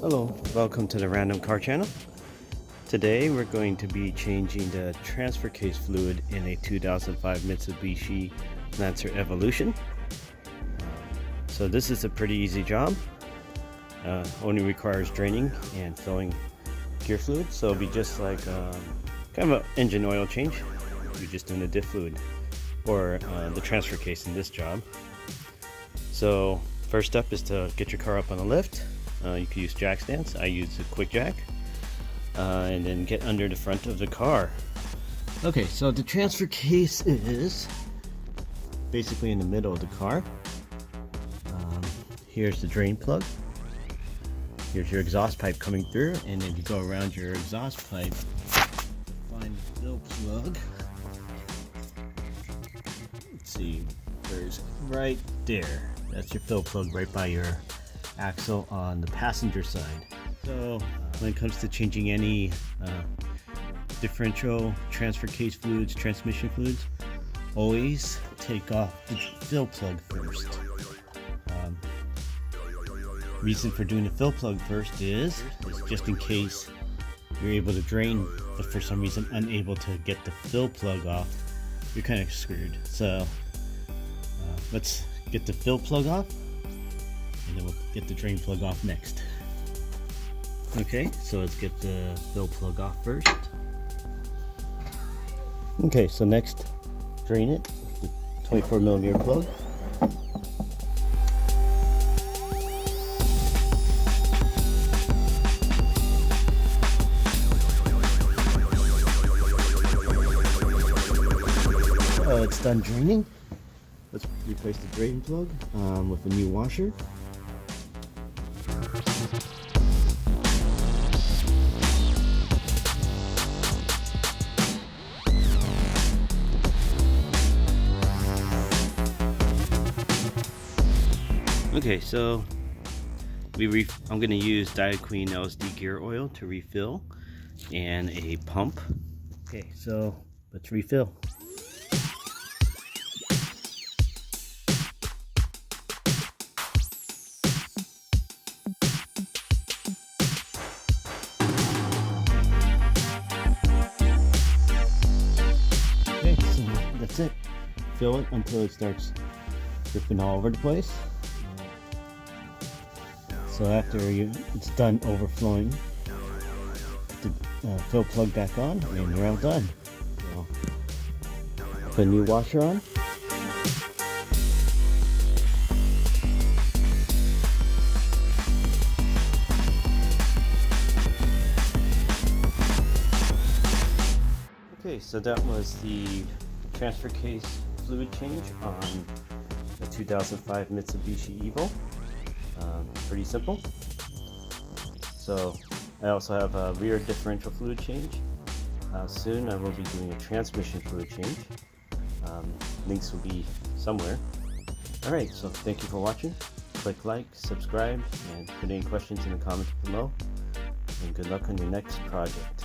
Hello, welcome to the Random Car Channel. Today we're going to be changing the transfer case fluid in a 2005 Mitsubishi Lancer Evolution. So this is a pretty easy job. Only requires draining and filling gear fluid. So it'll be just like kind of an engine oil change. You're just doing the diff fluid or the transfer case in this job. So first step is to get your car up on the lift. You can use jack stands. I use a quick jack, and then get under the front of the car. Okay, so the transfer case is basically in the middle of the car. Here's the drain plug. Here's your exhaust pipe coming through, and then you go around your exhaust pipe, find the fill plug. Let's see, there's right there. That's your fill plug right by your axle on the passenger side. So when it comes to changing any differential, transfer case fluids, transmission fluids, always take off the fill plug first. Reason for doing the fill plug first is just in case you're able to drain but for some reason unable to get the fill plug off, you're kind of screwed. So let's get the fill plug off, and then we'll get the drain plug off next. Okay, so let's get the fill plug off first. Okay, so next, drain it, the 24mm plug. It's done draining. Let's replace the drain plug with a new washer. Okay, so I'm going to use Diet Queen LSD gear oil to refill and a pump. Okay, so let's refill. Okay, so that's it. Fill it until it starts dripping all over the place. So after it's done overflowing, put the fill plug back on and you're all done. So, put a new washer on. Okay, so that was the transfer case fluid change on the 2005 Mitsubishi Evo. Pretty simple. So I also have a rear differential fluid change. Soon I will be doing a transmission fluid change. Links will be somewhere. Alright, so thank you for watching. Click like, subscribe, and put any questions in the comments below. And good luck on your next project.